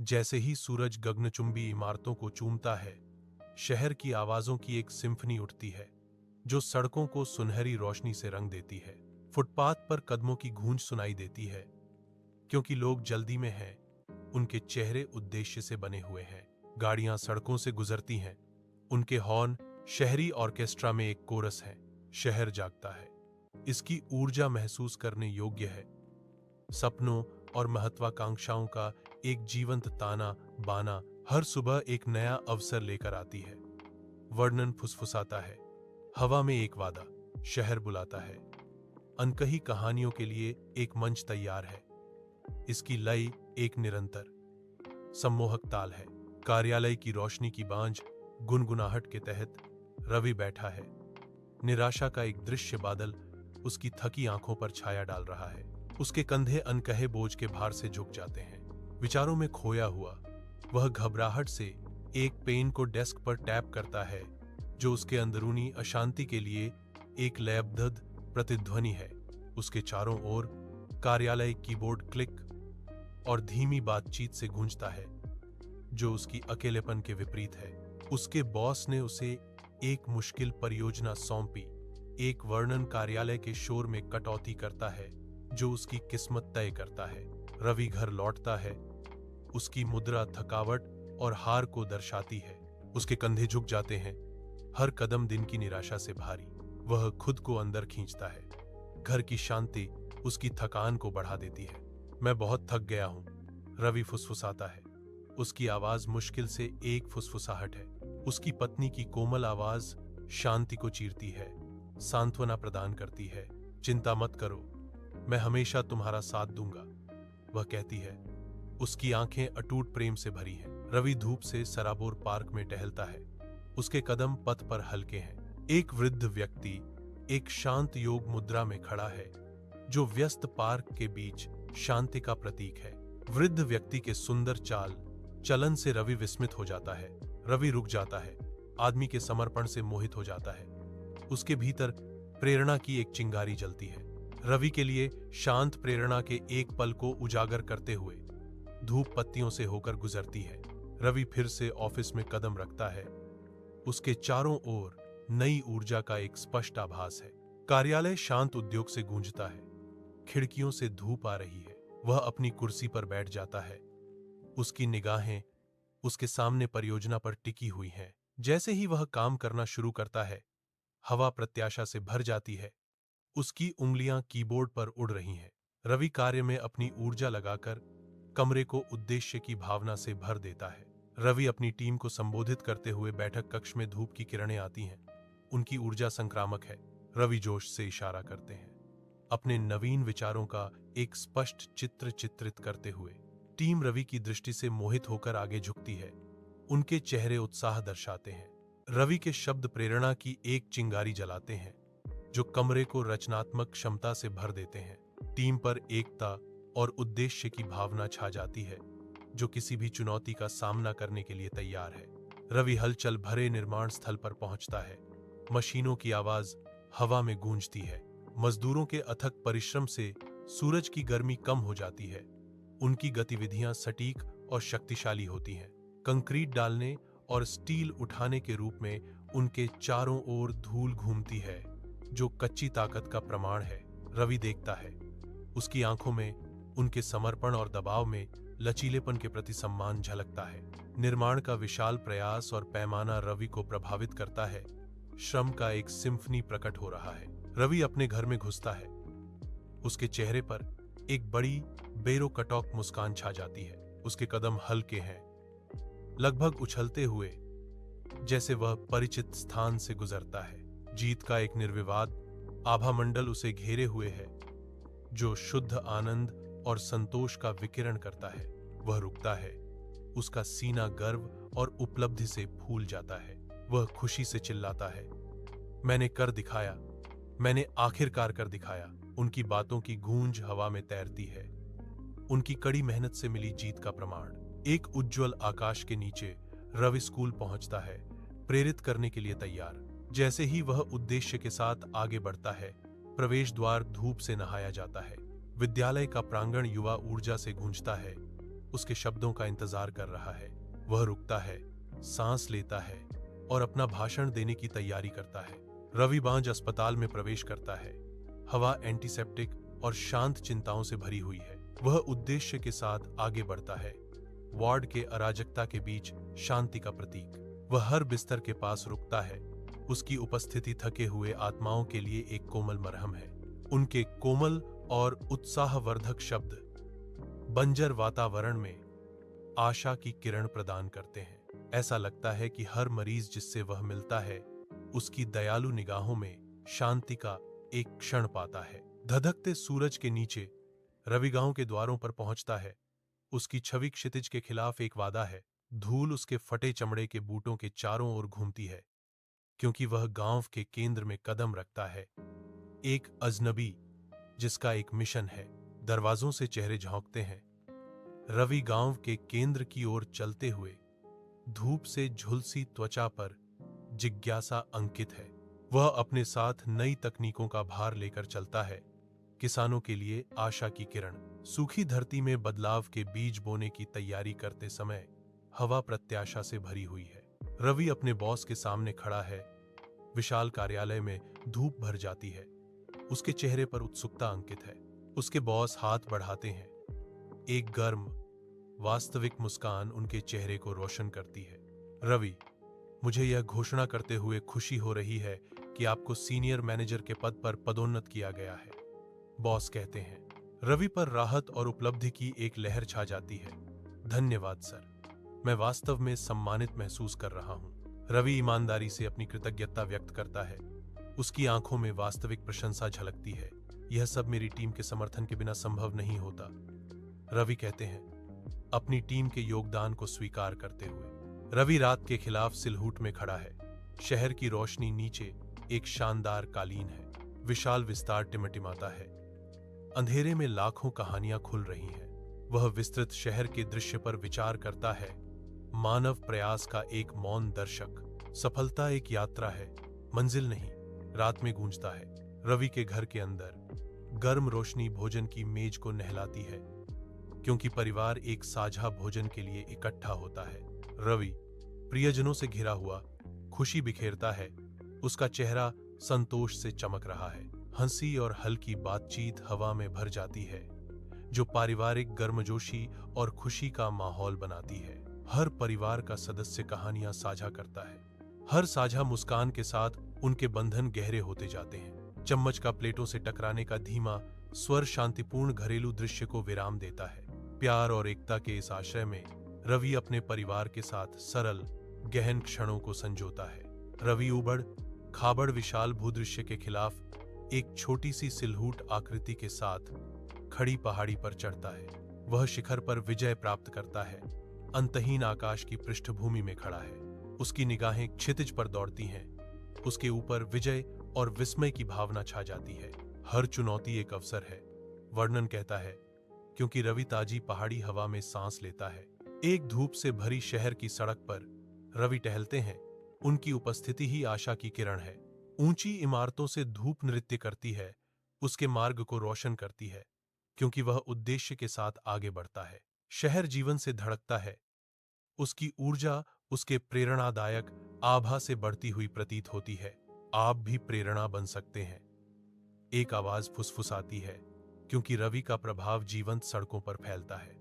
जैसे ही सूरज गगनचुंबी इमारतों को चूमता है, शहर की आवाजों की एक सिम्फनी उठती है जो सड़कों को सुनहरी रोशनी से रंग देती है। फुटपाथ पर कदमों की गूंज सुनाई देती है क्योंकि लोग जल्दी में हैं, उनके चेहरे उद्देश्य से बने हुए हैं। गाड़ियां सड़कों से गुजरती हैं, उनके हॉर्न शहरी ऑर्केस्ट्रा में एक कोरस है। शहर जागता है, इसकी ऊर्जा महसूस करने योग्य है। सपनों और महत्वाकांक्षाओं का एक जीवंत ताना बाना हर सुबह एक नया अवसर लेकर आती है। वर्णन फुसफुसाता है, हवा में एक वादा, शहर बुलाता है। अनकही कहानियों के लिए एक मंच तैयार है। इसकी लय एक निरंतर सम्मोहक ताल है। कार्यालय की रोशनी की बांझ गुनगुनाहट के तहत रवि बैठा है। निराशा का एक दृश्य बादल उसकी थकी आंखों पर छाया डाल रहा है। उसके कंधे अनकहे बोझ के भार से झुक जाते हैं। विचारों में खोया हुआ वह घबराहट से एक पेन को डेस्क पर टैप करता है जो उसके अंदरूनी अशांति के लिए एक लयबद्ध प्रतिध्वनि है। उसके चारों ओर कार्यालय कीबोर्ड क्लिक और धीमी बातचीत से गूंजता है जो उसकी अकेलेपन के विपरीत है। उसके बॉस ने उसे एक मुश्किल परियोजना सौंपी। एक वर्णन कार्यालय के शोर में कटौती करता है जो उसकी किस्मत तय करता है। रवि घर लौटता है, उसकी मुद्रा थकावट और हार को दर्शाती है। उसके कंधे झुक जाते हैं, हर कदम दिन की निराशा से भारी। वह खुद को अंदर खींचता है। घर की शांति उसकी थकान को बढ़ा देती है। मैं बहुत थक गया हूं, रवि फुसफुसाता है। उसकी आवाज मुश्किल से एक फुसफुसाहट है। उसकी पत्नी की कोमल आवाज शांति को चीरती है, सांत्वना प्रदान करती है। चिंता मत करो, मैं हमेशा तुम्हारा साथ दूंगा, वह कहती है। उसकी आंखें अटूट प्रेम से भरी हैं। रवि धूप से सराबोर पार्क में टहलता है। उसके कदम पथ पर हल्के हैं। एक वृद्ध व्यक्ति एक शांत योग मुद्रा में खड़ा है जो व्यस्त पार्क के बीच शांति का प्रतीक है। वृद्ध व्यक्ति के सुंदर चाल चलन से रवि विस्मित हो जाता है। रवि रुक जाता है, आदमी के समर्पण से मोहित हो जाता है। उसके भीतर प्रेरणा की एक चिंगारी जलती है। रवि के लिए शांत प्रेरणा के एक पल को उजागर करते हुए धूप पत्तियों से होकर गुजरती है। रवि फिर से ऑफिस में कदम रखता है। उसके चारों ओर नई ऊर्जा का एक स्पष्ट आभास है। कार्यालय शांत उद्योग से गूंजता है। खिड़कियों से धूप आ रही है। वह अपनी कुर्सी पर बैठ जाता है। उसकी निगाहें उसके सामने परियोजना पर टिकी हुई हैं। जैसे ही वह काम करना शुरू करता है, हवा प्रत्याशा से भर जाती है। उसकी उंगलियां कीबोर्ड पर उड़ रही हैं। रवि कार्य में अपनी ऊर्जा लगाकर कमरे को उद्देश्य की भावना से भर देता है। रवि अपनी टीम को संबोधित करते हुए बैठक कक्ष में धूप की किरणें आती हैं। उनकी ऊर्जा संक्रामक है। रवि जोश से इशारा करते हैं, अपने नवीन विचारों का एक स्पष्ट चित्र चित्रित करते हुए। टीम रवि की दृष्टि से मोहित होकर आगे झुकती है। उनके चेहरे उत्साह दर्शाते हैं। रवि के शब्द प्रेरणा की एक चिंगारी जलाते हैं जो कमरे को रचनात्मक क्षमता से भर देते हैं। टीम पर एकता और उद्देश्य की भावना छा जाती है जो किसी भी चुनौती का सामना करने के लिए तैयार है। रवि हलचल भरे निर्माण स्थल पर पहुंचता है। मशीनों की आवाज हवा में गूंजती है। मजदूरों के अथक परिश्रम से सूरज की गर्मी कम हो जाती है। उनकी गतिविधियां सटीक और शक्तिशाली होती हैं। कंक्रीट डालने और स्टील उठाने के रूप में उनके चारों ओर धूल घूमती है जो कच्ची ताकत का प्रमाण है। रवि देखता है, उसकी आंखों में उनके समर्पण और दबाव में लचीलेपन के प्रति सम्मान झलकता है। निर्माण का विशाल प्रयास और पैमाना रवि को प्रभावित करता है। श्रम का एक सिम्फनी प्रकट हो रहा है। रवि अपने घर में घुसता है। उसके चेहरे पर एक बड़ी बेरोकटोक मुस्कान छा जाती है। उसके कदम हल्के हैं, लगभग उछलते हुए, जैसे वह परिचित स्थान से गुजरता है। जीत का एक निर्विवाद आभामंडल उसे घेरे हुए है जो शुद्ध आनंद और संतोष का विकिरण करता है। वह रुकता है, उसका सीना गर्व और उपलब्धि से फूल जाता है। वह खुशी से चिल्लाता है, मैंने कर दिखाया, मैंने आखिरकार कर दिखाया। उनकी बातों की गूंज हवा में तैरती है। उनकी कड़ी मेहनत से मिली जीत का प्रमाण। एक उज्जवल आकाश के नीचे रवि स्कूल पहुंचता है, प्रेरित करने के लिए तैयार। जैसे ही वह उद्देश्य के साथ आगे बढ़ता है, प्रवेश द्वार धूप से नहाया जाता है। विद्यालय का प्रांगण युवा ऊर्जा से गूंजता है। उसके शब्दों का इंतजार कर रहा है। वह रुकता है, सांस लेता है और अपना भाषण देने की तैयारी करता है। रवि बांझ अस्पताल में प्रवेश करता है। हवा एंटीसेप्टिक और शांत चिंताओं से भरी हुई है। वह उद्देश्य के साथ आगे बढ़ता है, वार्ड के अराजकता के बीच शांति का प्रतीक। वह हर बिस्तर के पास रुकता है। उसकी उपस्थिति थके हुए आत्माओं के लिए एक कोमल मरहम है। उनके कोमल और उत्साहवर्धक शब्द बंजर वातावरण में आशा की किरण प्रदान करते हैं। ऐसा लगता है कि हर मरीज जिससे वह मिलता है, उसकी दयालु निगाहों में शांति का एक क्षण पाता है। धधकते सूरज के नीचे रवि गांव के द्वारों पर पहुंचता है। उसकी छवि क्षितिज के खिलाफ एक वादा है। धूल उसके फटे चमड़े के बूटों के चारों ओर घूमती है, क्योंकि वह गांव के केंद्र में कदम रखता है। एक अजनबी जिसका एक मिशन है। दरवाजों से चेहरे झोंकते हैं। रवि गांव के केंद्र की ओर चलते हुए धूप से झुलसी त्वचा पर जिज्ञासा अंकित है। वह अपने साथ नई तकनीकों का भार लेकर चलता है। किसानों के लिए आशा की किरण। सूखी धरती में बदलाव के बीज बोने की तैयारी करते समय हवा प्रत्याशा से भरी हुई है। रवि अपने बॉस के सामने खड़ा है। विशाल कार्यालय में धूप भर जाती है। उसके चेहरे पर उत्सुकता अंकित है। उसके बॉस हाथ बढ़ाते हैं। एक गर्म, वास्तविक मुस्कान उनके चेहरे को रोशन करती है। रवि, मुझे यह घोषणा करते हुए खुशी हो रही है कि आपको सीनियर मैनेजर के पद पर पदोन्नत किया गया है, बॉस कहते हैं। रवि पर राहत और उपलब्धि की एक लहर छा जाती है। धन्यवाद सर, मैं वास्तव में सम्मानित महसूस कर रहा हूं। रवि ईमानदारी से अपनी कृतज्ञता व्यक्त करता है। उसकी आंखों में वास्तविक प्रशंसा झलकती है। यह सब मेरी टीम के समर्थन के बिना संभव नहीं होता, रवि कहते हैं, अपनी टीम के योगदान को स्वीकार करते हुए। रवि रात के खिलाफ सिलहूट में खड़ा है। शहर की रोशनी नीचे एक शानदार कालीन है। विशाल विस्तार टिमटिमाता है। अंधेरे में लाखों कहानियां खुल रही हैं। वह विस्तृत शहर के दृश्य पर विचार करता है। मानव प्रयास का एक मौन दर्शक। सफलता एक यात्रा है, मंजिल नहीं। रात में गूंजता है। रवि के घर के अंदर गर्म रोशनी भोजन की मेज को नहलाती है, क्योंकि परिवार एक साझा भोजन के लिए इकट्ठा होता है। रवि प्रियजनों से घिरा हुआ खुशी बिखेरता है। उसका चेहरा संतोष से चमक रहा है। हंसी और हल्की बातचीत हवा में भर जाती है, जो पारिवारिक गर्मजोशी और खुशी का माहौल बनाती है। हर परिवार का सदस्य कहानियां साझा करता है। हर साझा मुस्कान के साथ उनके बंधन गहरे होते जाते हैं। चम्मच का प्लेटों से टकराने का धीमा स्वर शांतिपूर्ण घरेलू दृश्य को विराम देता है। प्यार और एकता के इस आश्रय में रवि अपने परिवार के साथ सरल, गहन क्षणों को संजोता है। रवि उबड़ खाबड़ विशाल भूदृश्य के खिलाफ एक छोटी सी सिलहूट आकृति के साथ खड़ी पहाड़ी पर चढ़ता है। वह शिखर पर विजय प्राप्त करता है। अंतहीन आकाश की पृष्ठभूमि में खड़ा है। उसकी निगाहें क्षितिज पर दौड़ती हैं। उसके ऊपर विजय और विस्मय की भावना छा जाती है। हर चुनौती एक अवसर है, वर्णन कहता है, क्योंकि रवि ताजी पहाड़ी हवा में सांस लेता है। एक धूप से भरी शहर की सड़क पर रवि टहलते हैं। उनकी उपस्थिति ही आशा की किरण है। ऊंची इमारतों से धूप नृत्य करती है, उसके मार्ग को रोशन करती है, क्योंकि वह उद्देश्य के साथ आगे बढ़ता है। शहर जीवन से धड़कता है। उसकी ऊर्जा उसके प्रेरणादायक आभा से बढ़ती हुई प्रतीत होती है। आप भी प्रेरणा बन सकते हैं, एक आवाज फुसफुसाती है, क्योंकि रवि का प्रभाव जीवंत सड़कों पर फैलता है।